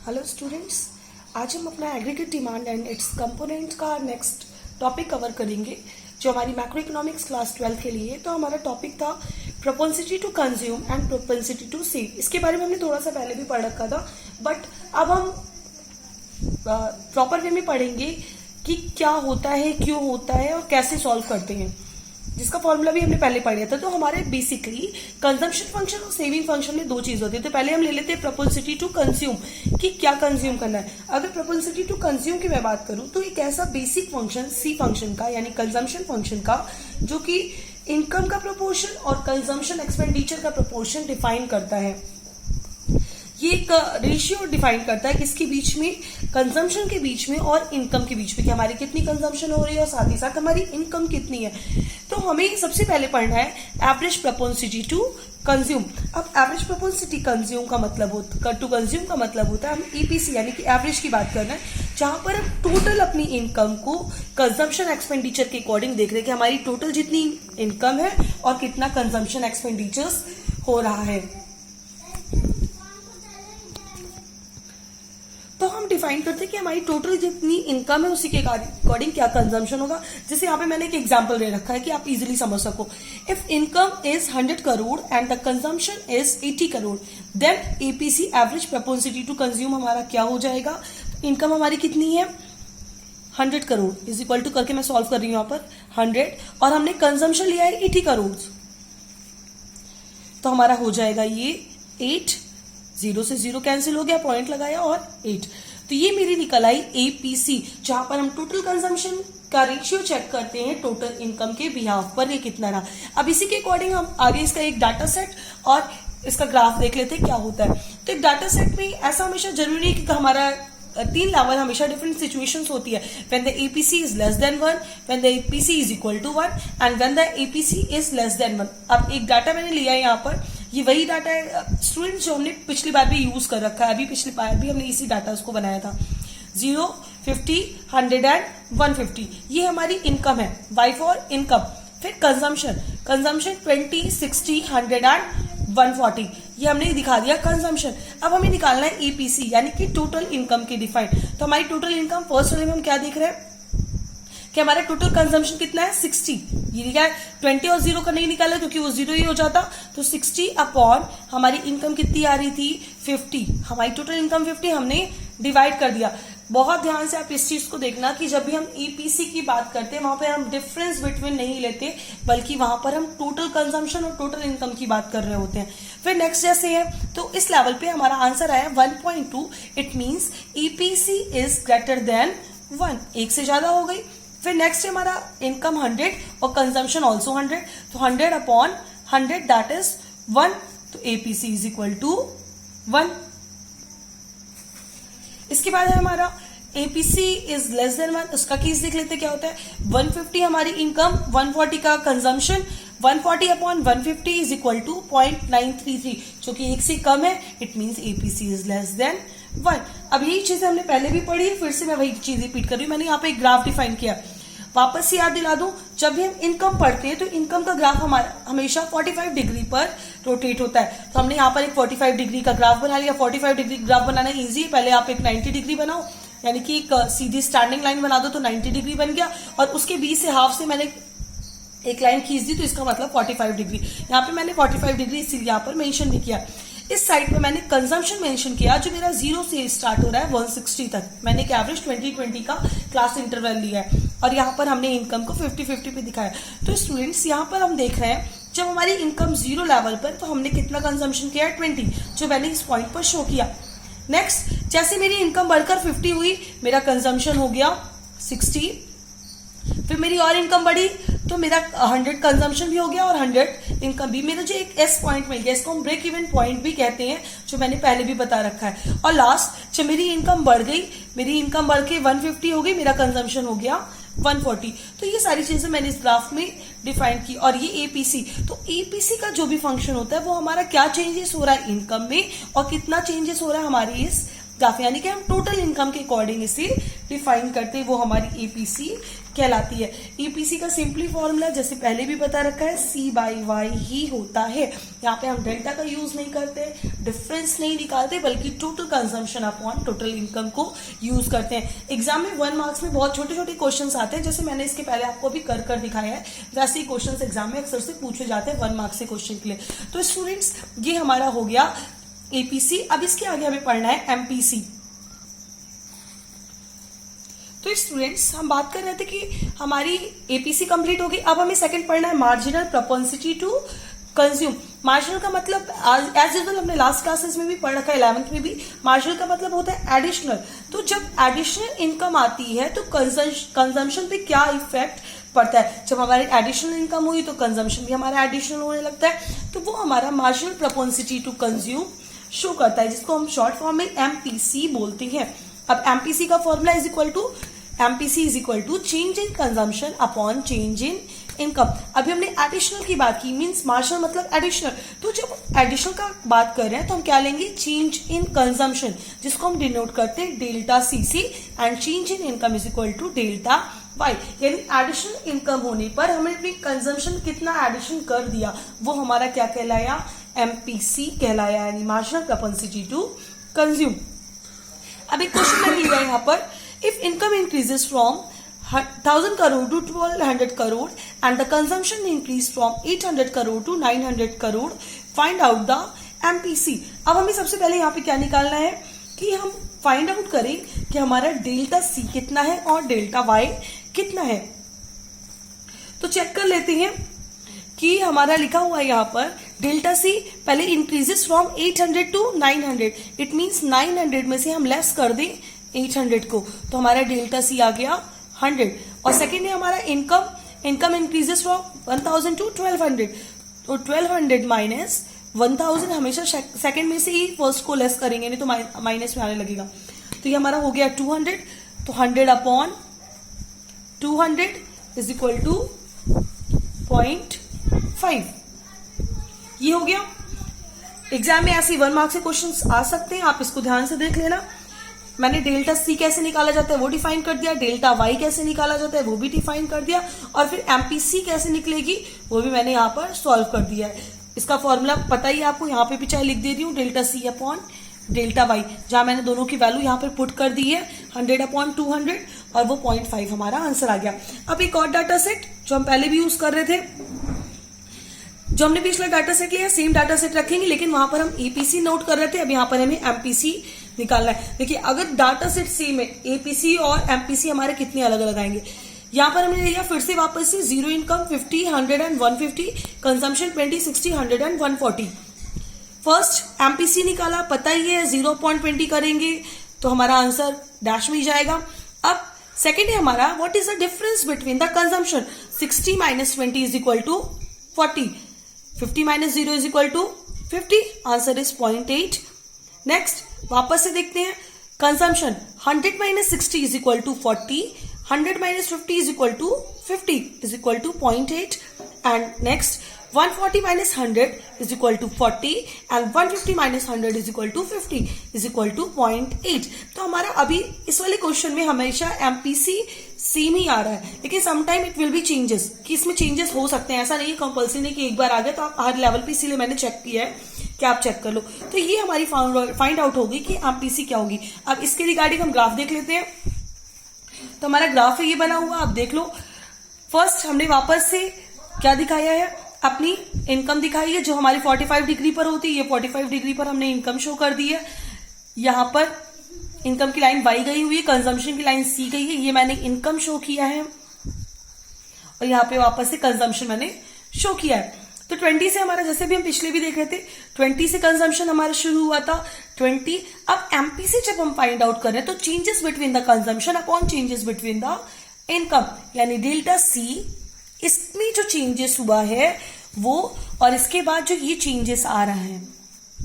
Hello students, आज हम अपना aggregate demand and it's component का नेक्स्ट टॉपिक कवर करेंगे जो हमारी मैक्रो इकोनॉमिक्स क्लास 12 के लिए। तो हमारा टॉपिक था propensity to consume and propensity to save. इसके बारे में हमने थोड़ा सा पहले भी पढ़ रखा था, बट अब हम प्रॉपर वे में पढ़ेंगे कि क्या होता है, क्यों होता है और कैसे सॉल्व करते हैं, जिसका फॉर्मूला भी हमने पहले पढ़ लिया था। तो हमारे बेसिकली कंजम्पशन फंक्शन और सेविंग फंक्शन में दो चीज होती है। तो पहले हम ले लेते हैं प्रोपेंसिटी टू कंज्यूम, कि क्या कंज्यूम करना है। अगर प्रोपेंसिटी टू कंज्यूम की मैं बात करूं तो एक ऐसा बेसिक फंक्शन सी फंक्शन का यानी कंजम्पशन फंक्शन का, जो कि इनकम का प्रोपोर्शन और कंजम्पशन एक्सपेंडिचर का प्रोपोर्शन डिफाइन करता है। ये एक रेशियो डिफाइन करता है किसके बीच में, कंजम्पशन के बीच में और इनकम के बीच में, कि हमारी कितनी कंजम्पशन हो रही है और साथ ही साथ हमारी इनकम कितनी है। तो हमें सबसे पहले पढ़ना है एवरेज प्रोपेंसिटी टू कंज्यूम। अब एवरेज प्रोपेंसिटी कंज्यूम का मतलब टू कंज्यूम का मतलब होता है हम ईपीसी यानी कि एवरेज की बात करना है, जहां पर हम टोटल अपनी इनकम को कंजम्पशन एक्सपेंडिचर के अकॉर्डिंग देख रहे हैं कि हमारी टोटल जितनी इनकम है और कितना कंजम्पशन एक्सपेंडिचर्स हो रहा है। तो हम डिफाइन करते हैं कि हमारी टोटल जितनी इनकम है उसी के अकॉर्डिंग क्या कंजम्पशन होगा। जैसे यहाँ पे मैंने एक एग्जांपल दे रखा है कि आप इजीली समझ सको। If income is 100 crore and the consumption is 80 crore, then APC average propensity to consume हमारा क्या हो जाएगा। इनकम हमारी कितनी है 100 करोड़ इज इक्वल टू करके मैं सॉल्व कर रही हूं यहाँ पर 100, और हमने कंजम्पशन लिया है 80 करोड़, तो हमारा हो जाएगा ये 8, 0 से 0 कैंसिल हो गया, पॉइंट लगाया और 8। तो ये मेरी निकल आई एपीसी, जहां पर हम टोटल कंजम्पशन का रेशियो चेक करते हैं टोटल इनकम के बिहाफ पर ये कितना रहा। अब इसी के अकॉर्डिंग हम आगे इसका एक डाटा सेट और इसका ग्राफ देख लेते हैं क्या होता है। तो एक डाटा सेट में ऐसा हमेशा जरूरी है कि हमारा 3 लेवल हमेशा डिफरेंट सिचुएशंस होती है। When the APC is less than 1, when the APC is equal to 1 and when the APC is less than 1। अब एक डाटा मैंने लिया है यहाँ पर, ये वही डाटा है स्टूडेंट्स जो हमने पिछली बार भी यूज कर रखा है। अभी पिछली बार भी हमने इसी डाटा उसको बनाया था। 0, 50, 100 एंड 150 ये हमारी इनकम है, वाई फॉर इनकम। फिर कंजम्पशन 20, 60, 100 एंड 140 ये हमने दिखा दिया कंजम्पशन। अब हमें निकालना है ईपीसी यानी कि टोटल इनकम की डिफाइन। तो हमारी टोटल इनकम फर्स्ट वाले में हम क्या देख रहे हैं कि हमारा टोटल कंजम्पशन कितना है 60। ये लिखा है 20 और 0 का नहीं निकाला क्योंकि वो 0 ही हो जाता। तो 60 अपॉन हमारी इनकम कितनी आ रही थी 50, हमारी टोटल इनकम 50 हमने डिवाइड कर दिया। बहुत ध्यान से आप इस चीज को देखना कि जब भी हम ईपीसी की बात करते हैं वहां पे हम डिफरेंस बिटवीन नहीं लेते, बल्कि वहां पर हम टोटल कंजम्पशन और टोटल इनकम की बात कर रहे होते हैं। फिर नेक्स्ट जैसे है तो इस लेवल पे हमारा आंसर आया 1.2। It means EPC is greater than 1, एक से ज्यादा हो गई। फिर नेक्स्ट है हमारा इनकम 100 और कंजम्पशन ऑल्सो 100, तो 100 अपॉन 100 दैट इज 1, तो एपीसी इज इक्वल टू 1। इसके बाद है हमारा एपीसी इज लेस देन 1, उसका केस देख लेते क्या होता है। 150 हमारी इनकम, 140 का consumption, 140 upon 150 is equal to 0.933 जो कि 1 से कम है। It means APC is less than 1। अब यही चीजें हमने पहले भी पढ़ी है, फिर से मैं वही चीज रिपीट कर रही हूँ। मैंने यहाँ पे एक ग्राफ डिफाइन किया, वापस से याद दिला दूं। जब भी हम इनकम पढ़ते हैं तो इनकम का ग्राफ हमारा हमेशा 45 डिग्री पर रोटेट होता है। तो हमने यहाँ पर एक 45 डिग्री का ग्राफ बना लिया। 45 डिग्री ग्राफ बनाना इजी है, पहले आप एक 90 डिग्री बनाओ, यानी कि एक सीधी स्टैंडिंग लाइन बना दो तो 90 डिग्री बन गया, और उसके बीच से हाफ से मैंने एक लाइन खींच दी तो इसका मतलब 45 डिग्री। यहाँ पे मैंने 45 डिग्री इसीलिए यहाँ पर मेंशन भी किया। इस साइड पे मैंने कंजम्पशन मेंशन किया जो मेरा 0 से स्टार्ट हो रहा है 160 तक। मैंने एक एवरेज 2020 का क्लास इंटरवल लिया है और यहाँ पर हमने इनकम को 50-50 पे दिखाया। तो स्टूडेंट्स यहाँ पर हम देख रहे हैं जब हमारी इनकम 0 लेवल पर तो हमने कितना कंजम्पशन किया है 20, जो मैंने इस पॉइंट पर शो किया। नेक्स्ट जैसे मेरी इनकम बढ़कर 50 हुई, मेरा कंजम्पशन हो गया 60। फिर मेरी और इनकम बढ़ी तो मेरा 100 कंजम्पशन भी हो गया और 100 इनकम भी। मेरा जो एक एस पॉइंट मिल गया, इसको हम ब्रेक इवन पॉइंट भी कहते हैं, जो मैंने पहले भी बता रखा है। और लास्ट जब मेरी इनकम बढ़ गई, मेरी इनकम बढ़ के 150 हो गई, मेरा कंजम्पशन हो गया 140। तो ये सारी चीजें मैंने इस ग्राफ में डिफाइन की। और ये एपीसी, तो एपीसी का जो भी फंक्शन होता है वो हमारा क्या चेंजेस हो रहा है इनकम में और कितना चेंजेस हो रहा है हमारी इस ग्राफ, यानी कि हम टोटल इनकम के अकॉर्डिंग इसे डिफाइन करते हैं वो हमारी एपीसी कहलाती है। एपीसी का सिंपली फॉर्मूला जैसे पहले भी बता रखा है C/Y ही होता है। यहाँ पे हम डेल्टा का यूज नहीं करते, डिफरेंस नहीं निकालते, बल्कि total consumption upon total income को यूज करते हैं। एग्जाम में 1 मार्क्स में बहुत छोटे छोटे क्वेश्चंस आते हैं, जैसे मैंने इसके पहले आपको भी कर दिखाया है, वैसे ही क्वेश्चंस एग्जाम में अक्सर से पूछे जाते हैं 1 मार्क्स के क्वेश्चन के लिए। तो स्टूडेंट्स ये हमारा हो गया एपीसी। अब इसके आगे हमें पढ़ना है एमपीसी। तो स्टूडेंट्स हम बात कर रहे थे कि हमारी एपीसी कंप्लीट होगी, अब हमें सेकंड पढ़ना है marginal propensity to consume. Marginal का मतलब एज यूजुअल हमने लास्ट क्लासेस में भी पढ़ रखा है, 11th में भी। मार्जिनल का मतलब होता है एडिशनल। तो जब एडिशनल इनकम आती है तो कंजम्पशन पे क्या इफेक्ट पड़ता है। जब हमारी एडिशनल इनकम हुई तो कंजम्पशन भी हमारा एडिशनल होने लगता है, तो वो हमारा marginal propensity to consume show करता है, जिसको हम शॉर्ट फॉर्म में एमपीसी बोलते हैं। अब एमपीसी का formula is equal to change in consumption upon change in income. अभी हमने एडिशनल की बात की, मींस मार्जिनल मतलब एडिशनल। तो जब एडिशनल का बात कर रहे हैं तो हम क्या लेंगे, चेंज इन कंजम्पशन, जिसको हम डिनोट करते हैं delta CC, and change in income is equal to delta y. यानी एडिशनल इनकम होने पर हमने अपनी कंजम्पशन कितना एडिशन कर दिया, वो हमारा क्या कहलाया, एमपीसी कहलाया, यानी मार्जिनल प्रोपेंसिटी टू कंज्यूम। अब एक क्वेश्चन मैंने लिया यहाँ पर, if income increases from 1000 crore to 1200 crore and the consumption increase from 800 crore to 900 crore, find out the MPC. अब हमें सबसे पहले यहाँ पे क्या निकालना है कि हम फाइंड आउट करें कि हमारा डेल्टा सी कितना है और डेल्टा वाई कितना है। तो चेक कर लेते हैं कि हमारा लिखा हुआ है यहाँ पर डेल्टा सी पहले increases from 800 to 900, it means 900 में से हम लेस कर दें 800 को, तो हमारा डेल्टा सी आ गया 100। और सेकेंड है हमारा इनकम इंक्रीजेस फ्रॉम 1000 टू 1200, तो 1200 माइनस 1000, हमेशा सेकेंड में से ही फर्स्ट को लेस करेंगे, नहीं तो माइनस में आने लगेगा। तो ये हमारा हो गया 200, तो 100 अपॉन 200 इज इक्वल टू 0.5। ये हो गया। एग्जाम में ऐसे 1 मार्क्स के क्वेश्चंस आ सकते हैं, आप इसको ध्यान से देख लेना। मैंने डेल्टा सी कैसे निकाला जाता है वो डिफाइन कर दिया, डेल्टा वाई कैसे निकाला जाता है वो भी डिफाइन कर दिया, और फिर एमपीसी कैसे निकलेगी वो भी मैंने यहाँ पर सॉल्व कर दिया है। इसका फॉर्मूला पता ही आपको, यहाँ पे भी चाहे लिख दे रही हूँ, delta C upon delta y, जहां मैंने दोनों की वैल्यू यहाँ पर पुट कर दी है 100 अपॉन 200, और वो 0.5 हमारा आंसर आ गया। अब एक और डाटा सेट जो हम पहले भी यूज कर रहे थे, जो हमने पिछला डाटा सेट लिया सेम डाटा सेट रखेंगे, लेकिन वहां पर हम एपीसी नोट कर रहे थे, अब यहाँ पर हमें एमपीसी निकालना है। देखिए अगर डाटा सेट सेम है, एपीसी और एमपीसी हमारे कितने अलग अलग आएंगे। यहाँ पर हमने लिया फिर से वापस से zero income 50, 100 and 150, consumption 20, 60, 100 and 140। First MPC निकाला, पता ही है 0.20 करेंगे तो हमारा आंसर डैश में ही जाएगा। अब सेकेंड है हमारा what is the difference between the consumption, 60 minus 20 is equal to 40, 50 minus 0 is equal to 50, answer is 0.8। Next वापस से देखते हैं consumption, 100 minus 60 is equal to 40, 100 minus 50 is equal to 50 is equal to 0.8, and next 140 minus 100 is equal to 40 and 150 minus 100 is equal to 50 is equal to 0.8। तो हमारा अभी इस वाले question में हमेशा एमपीसी सेम ही आ रहा है, लेकिन sometime it will be changes, कि इसमें चेंजेस हो सकते हैं, ऐसा नहीं है कंपल्सरी नहीं कि एक बार आ गया तो आप हर लेवल पे, इसीलिए मैंने चेक किया है कि आप चेक कर लो। तो ये हमारी फाइंड आउट होगी कि एमपीसी क्या होगी। अब इसके रिगार्डिंग हम ग्राफ देख लेते हैं। तो हमारा ग्राफ है ये बना हुआ, आप देख लो। फर्स्ट हमने वापस से क्या दिखाया है, अपनी इनकम दिखाई है जो हमारी 45 डिग्री पर होती है, ये 45 डिग्री पर हमने इनकम शो कर दी है। यहाँ पर इनकम की लाइन वाई गई हुई है, कंजम्पशन की लाइन सी गई है, ये मैंने इनकम शो किया है, और यहाँ पे वापस से कंजम्पशन मैंने शो किया है। तो 20 से हमारा, जैसे भी हम पिछले भी देख रहे थे, 20 से कंजम्पशन हमारा शुरू हुआ था 20। अब एमपीसी जब हम फाइंड आउट कर रहे हैं तो changes between the consumption upon changes between the income, यानी डेल्टा सी, इसमें जो चेंजेस हुआ है वो, और इसके बाद जो ये चेंजेस आ रहा है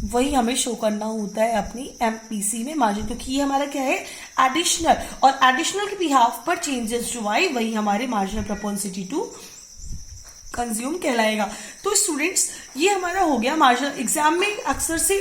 वही हमें शो करना होता है अपनी एमपीसी में मार्जिन, क्योंकि ये हमारा क्या है एडिशनल, और एडिशनल के बिहाफ पर चेंजेस जो आए वही हमारे मार्जिनल प्रोपेंसिटी टू कंज्यूम कहलाएगा। तो स्टूडेंट्स ये हमारा हो गया मार्जिनल। एग्जाम में अक्सर से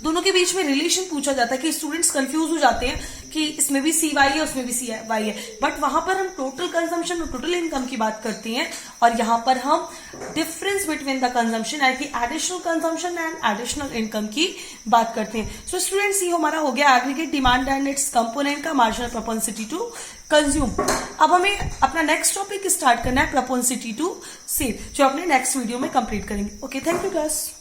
दोनों के बीच में रिलेशन पूछा जाता है कि स्टूडेंट्स कंफ्यूज हो जाते हैं कि इसमें भी सी वाई है, उसमें भी सी वाई है, बट वहां पर हम टोटल कंजम्पशन और टोटल इनकम की बात करते हैं, और यहां पर हम डिफरेंस बिटवीन द कंजम्पशन यानी कि additional consumption and additional income की बात करते हैं। सो स्टूडेंट्स, ये हमारा हो गया aggregate demand and it's component का मार्जिनल प्रोपेंसिटी टू कंज्यूम। अब हमें अपना नेक्स्ट टॉपिक स्टार्ट करना है, प्रोपेंसिटी टू सेव, जो अपने नेक्स्ट वीडियो में कंप्लीट करेंगे। Okay, thank you class.